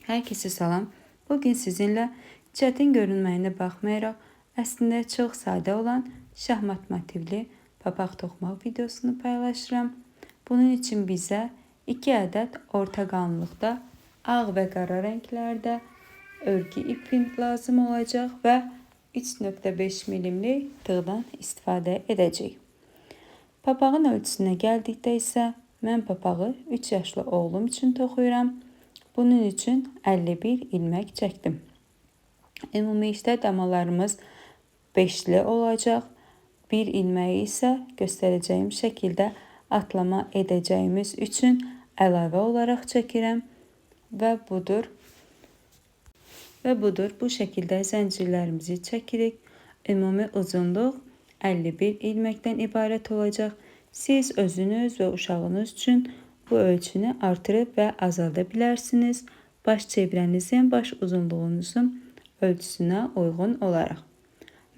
Herkese salam. Bugün sizinle çətin görünməyinə baxmayaraq, əslində çox sadə olan şahmat motivli papaq toxumaq videosunu paylaşıram. Bunun için bizə 2 ədəd orta qalınlıqda ağ və qara rənglərdə örgü ipin lazım olacaq və 3.5 milimlik tığdan istifadə edəcəyik. Papağın ölçüsünə gəldikdə isə mən papağı 3 yaşlı oğlum üçün toxuyuram. Bunun üçün 51 ilmək çəkdim. Ümumilikdə damalarımız 5'li olacaq. Bir ilməyi isə göstərəcəyim şəkildə atlama edəcəyimiz üçün əlavə olaraq çəkirəm və budur. Bu şəkildə zəncirlərimizi çəkirik. Ümumi uzunluq 51 ilməkdən ibarət olacaq. Siz özünüz və uşağınız üçün bu ölçünü artırıb və azalda bilərsiniz. Baş çevrənizin baş uzunluğunuzun ölçüsünə uyğun olaraq.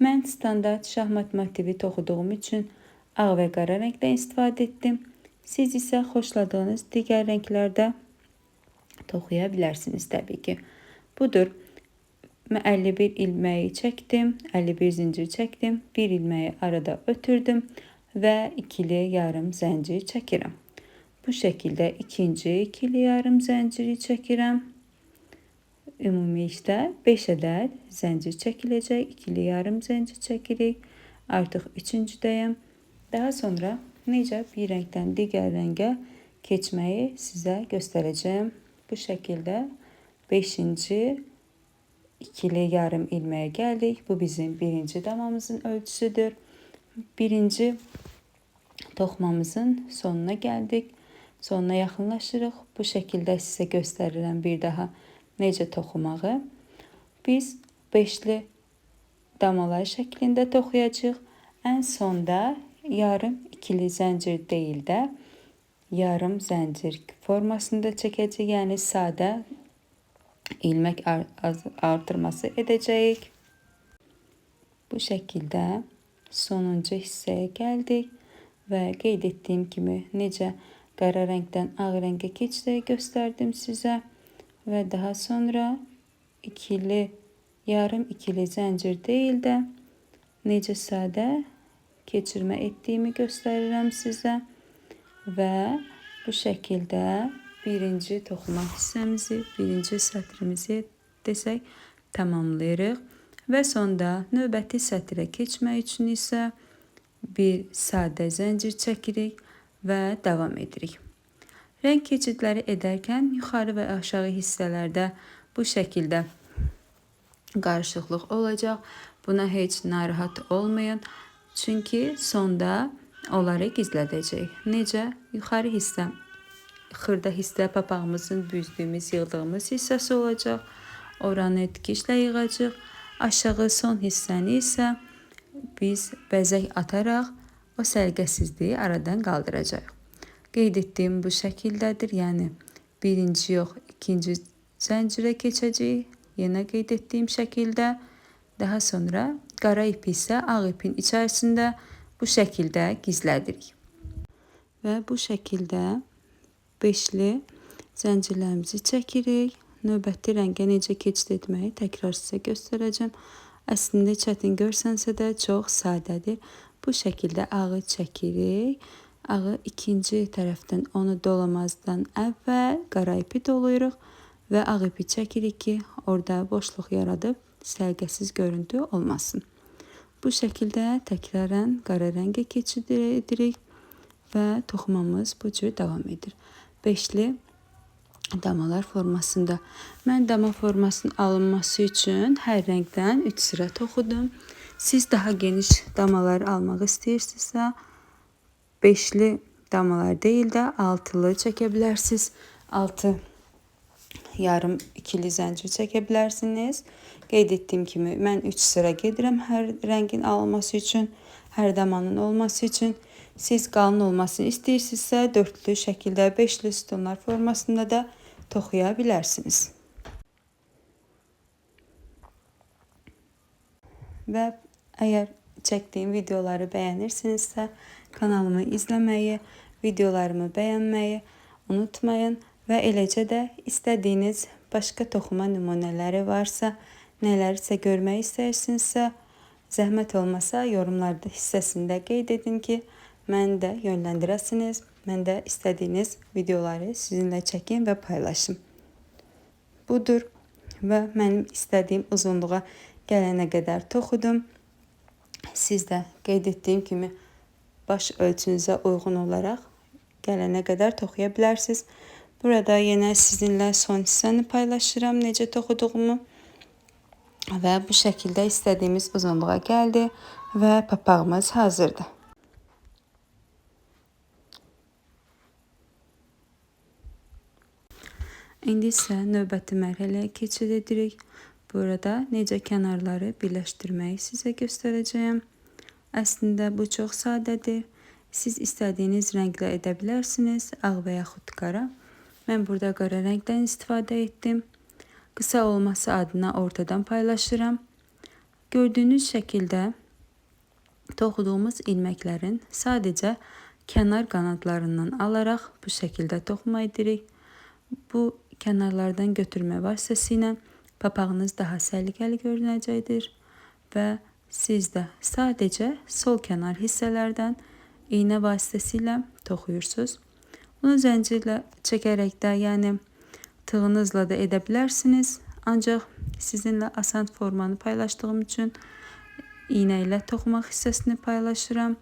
Mən standart şahmat motivi toxuduğum üçün ağ və qara rəngdən istifadə etdim. Siz isə xoşladığınız digər rənglərdə toxuya bilərsiniz təbii ki. Budur. Mən 51 ilməyi çəkdim, 51 zincir çəkdim, 1 ilməyi arada ötürdüm və ikili yarım zəncir çəkirəm. Bu şəkildə ikinci ikili yarım zənciri çəkirəm. Ümumilikdə 5 ədəd zəncir çəkiləcək, ikili yarım zəncir çəkirik. Artıq üçüncüdəyəm. Daha sonra necə bir rəngdən digər rəngə keçməyi sizə göstərəcəm. Bu şəkildə 5-ci ikili yarım ilməyə gəldik. Bu bizim birinci damamızın ölçüsüdür. Birinci toxumamızın sonuna gəldik. Sonuna yaxınlaşırıq. Bu şəkildə sizə göstərirəm bir daha necə toxumağı. Biz 5'li damalar şəklində toxuyacağıq. Ən sonda yarım ikili zəncir deyil də yarım zəncir formasında çəkəcəyik. Yəni sadə ilmək artırması edəcəyik. Bu şəkildə sonuncu hissəyə gəldik və qeyd etdiyim kimi necə qara rəngdən ağ rəngə keçdiyini göstərdim sizə və daha sonra yarım ikili zəncir deyil də necə sadə keçirmə etdiyimi göstərirəm sizə və bu şəkildə birinci toxuma hissəmizi, birinci sətrimizi desək tamamlayırıq və sonda növbəti sətrə keçmək üçün isə bir sadə zəncir çəkirik və davam edirik. Rəng keçidləri edərkən yuxarı və aşağı hissələrdə bu şəkildə qarışıqlıq olacaq. Buna heç narahat olmayın. Çünki sonda onları gizlədəcək. Necə? Yuxarı hissə, xırda hissə papağımızın büzdüyümüz, yığdığımız hissəsi olacaq. Oranı tikişlə yığacaq. Aşağı son hissəni isə biz bəzək ataraq o səliqəsizliyi aradan qaldıracaq. Qeyd etdiyim bu şəkildədir. Yəni birinci yox, ikinci zəncirə keçəcəyik. Yenə qeyd etdiyim şəkildə. Daha sonra qara ipi isə ağ ipin içərisində bu şəkildə gizlədirik. Və bu şəkildə 5'li zəncirlərimizi çəkirik. Növbəti rəngə necə keçid etməyi təkrar sizə göstərəcəm. Əslində çətin görsənsə də çox sadədir. Bu şəkildə ağı çəkirik. Ağı ikinci tərəfdən onu dolamazdan əvvəl qara ipi doluyuruq və ağ ipi çəkirik ki, orada boşluq yaradıb səliqəsiz görüntü olmasın. Bu şəkildə təkrarən qara rəngə keçid edirik və toxumamız bu cür davam edir. 5'li damalar formasında. Mən dama formasının alınması üçün hər rəngdən 3 sıra toxudum. Siz daha geniş damalar almaq istəyirsinizsə 5'li damalar deyil də 6'lı çəkə bilərsiniz. 6 yarım ikili zəncir çəkə bilərsiniz. Qeyd etdiyim kimi mən 3 sıra gedirəm hər rəngin alınması üçün, hər damanın olması üçün. Siz qalın olmasını istəyirsinizsə 4'lü şəkildə 5'li sütunlar formasında da toxuya bilərsiniz. Və əgər çəkdiyim videoları bəyənirsinizsə kanalımı izləməyi, videolarımı bəyənməyi unutmayın və eləcə də istədiyiniz başqa toxuma nümunələri varsa, nələrsə görmək istəyirsinizsə, zəhmət olmasa yorumlarda hissəsində qeyd edin ki, məni də yönləndirəsiniz. Mən də istədiyiniz videoları sizinlə çəkim və paylaşım. Budur və mənim istədiyim uzunluğa gələnə qədər toxudum. Siz də qeyd etdiyim kimi baş ölçünüzə uyğun olaraq gələnə qədər toxuya bilərsiniz. Burada yenə sizinlə son hissəni paylaşıram, necə toxuduğumu. Və bu şəkildə istədiyimiz uzunluğa gəldi və papağımız hazırdır. İndi isə növbəti mərhələyə keçid edirik. Burada necə kənarları birləşdirməyi sizə göstərəcəyəm. Əslində bu çox sadədir. Siz istədiyiniz rənglə edə bilərsiniz, ağ və yaxud qara. Mən burada qara rəngdən istifadə etdim. Qısa olması adına ortadan paylaşıram. Gördüyünüz şəkildə toxuduğumuz ilməklərin sadəcə kənar qanadlarından alaraq bu şəkildə toxuma edirik. Bu kənarlardan götürmə vasitəsilə papağınız daha səliqəli görünəcəkdir və siz də sadəcə sol kənar hissələrdən iynə vasitəsilə toxuyursunuz. Bunu zəncirlə çəkərək də, yəni tığınızla da edə bilərsiniz. Ancaq sizinlə asan formanı paylaşdığım üçün iynə ilə toxumaq hissəsini paylaşıram.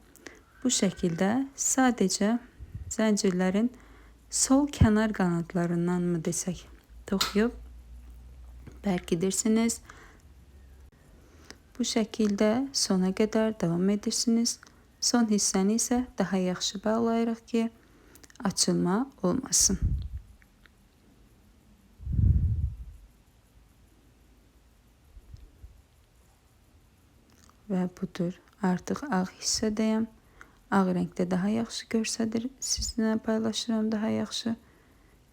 Bu şəkildə sadəcə zəncirlərin sol kənar qanadlarından mı desək toxuyub bərkidirsiniz. Bu şəkildə sona qədər davam edirsiniz. Son hissəni isə daha yaxşı bağlayırıq ki, açılma olmasın. Və budur, artıq ağ hissədəyəm. Ağ rəngdə daha yaxşı görsədir, sizinlə paylaşıram daha yaxşı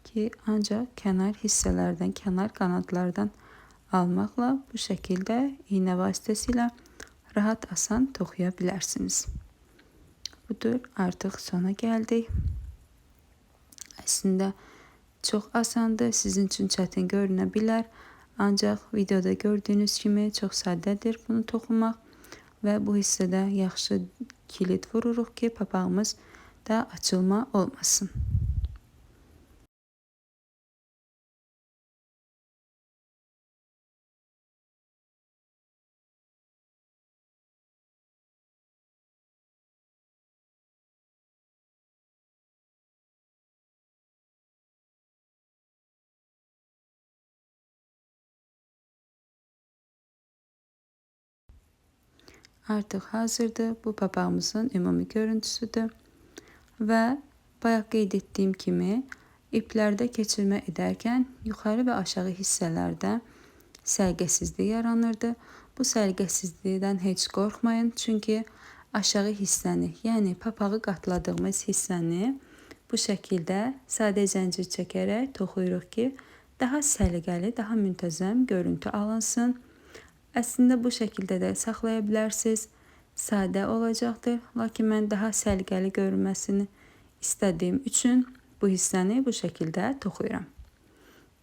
ki, ancaq kənar hissələrdən, kənar qanadlardan almaqla bu şəkildə iynə vasitəsilə rahat, asan toxuya bilərsiniz. Budur, artıq sona gəldik. Əslində çox asandır, sizin üçün çətin görünə bilər, ancaq videoda gördüyünüz kimi çox sadədir bunu toxumaq. Və bu hissədə yaxşı kilit vururuq ki, papağımız da açılma olmasın. Artıq hazırdır. Bu papağımızın ümumi görüntüsüdür. Və bayaq qeyd etdiyim kimi iplərdə keçirmə edərkən yuxarı və aşağı hissələrdə səliqəsizlik yaranırdı. Bu səliqəsizlikdən heç qorxmayın. Çünki aşağı hissəni, yəni papağı qatladığımız hissəni bu şəkildə sadə zəncir çəkərək toxuyuruq ki, daha səliqəli, daha müntəzəm görüntü alınsın. Əslində bu şəkildə də saxlaya bilərsiniz. Sadə olacaqdır. Lakin mən daha səliqəli görünməsini istədiyim üçün bu hissəni bu şəkildə toxuyuram.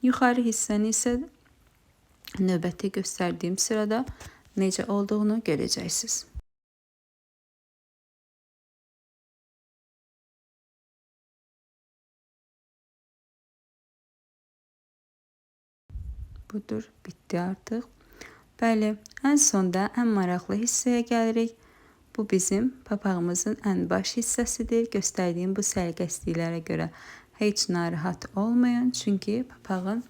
Yuxarı hissəni isə növbəti göstərdiyim sırada necə olduğunu görəcəksiniz. Budur, bitdi artıq. Bəli, ən sonda ən maraqlı hissəyə gəlirik. Bu bizim papağımızın ən baş hissəsidir. Göstərdiyim bu səliqəsizliklərə görə heç narahat olmayın. Çünki papağın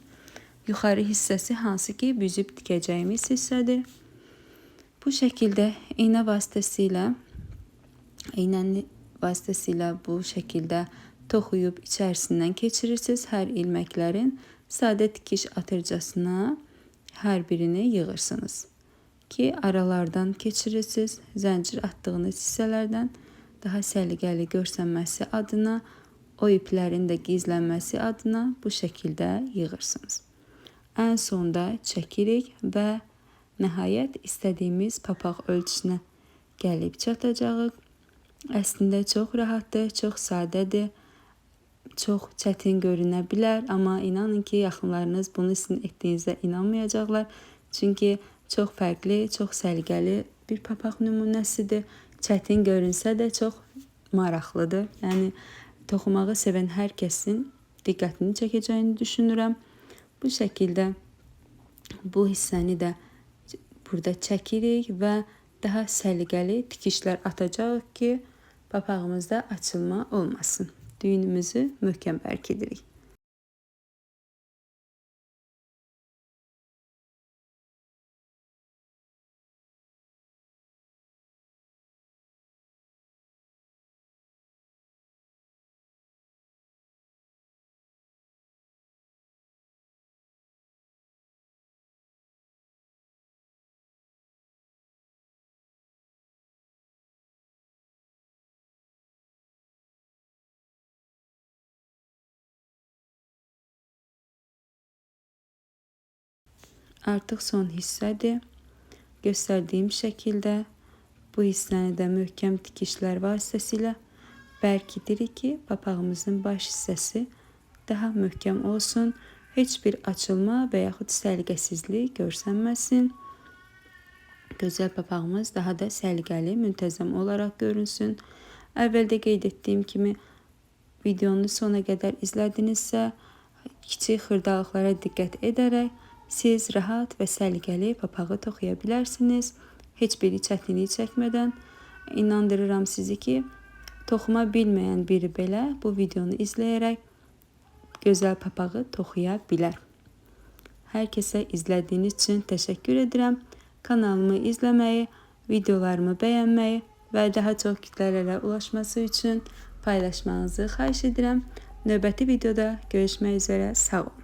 yuxarı hissəsi hansı ki büzüb tikəcəyimiz hissədir. Bu şəkildə iynə vasitəsilə bu şəkildə toxuyub içərisindən keçirirsiniz. Hər ilməklərin sadə tikiş atırcasına hər birini yığırsınız ki, aralardan keçirirsiniz. Zəncir atdığınız hissələrdən daha səliqəli görsənməsi adına, o iplərin də gizlənməsi adına bu şəkildə yığırsınız. Ən sonda çəkirik və nəhayət istədiyimiz papaq ölçüsünə gəlib çatacağıq. Əslində çox rahatdır, çox sadədir. çox çətin görünə bilər, amma inanın ki, yaxınlarınız bunu sizin etdiyinizə inanmayacaqlar. Çünki çox fərqli, çox səliqəli bir papaq nümunəsidir. Çətin görünsə də çox maraqlıdır. Yəni toxumağı sevən hər kəsin diqqətini çəkəcəyini düşünürəm. Bu şəkildə bu hissəni də burada çəkirik və daha səliqəli tikişlər atacağıq ki, papağımızda açılma olmasın. Düyünümüzü möhkəm bərkidirik. Artıq son hissədir. Göstərdiyim şəkildə bu hissəni də möhkəm tikişlər vasitəsilə bərkidirik ki, papağımızın baş hissəsi daha möhkəm olsun. Heç bir açılma və yaxud səliqəsizlik görsənməsin. Gözəl papağımız daha da səliqəli, müntəzəm olaraq görünsün. Əvvəldə qeyd etdiyim kimi videonu sona qədər izlədinizsə, kiçik xırdalıqlara diqqət edərək siz rahat və səliqəli papağı toxuya bilərsiniz. Heç biri çətinlik çəkmədən. İnandırıram sizi ki, toxuma bilməyən biri belə bu videonu izləyərək gözəl papağı toxuya bilər. Hər kəsə izlədiyiniz üçün təşəkkür edirəm. Kanalımı izləməyi, videolarımı bəyənməyi və daha çox kütlələrə ulaşması üçün paylaşmanızı xahiş edirəm. Növbəti videoda görüşmək üzrə, sağ olun.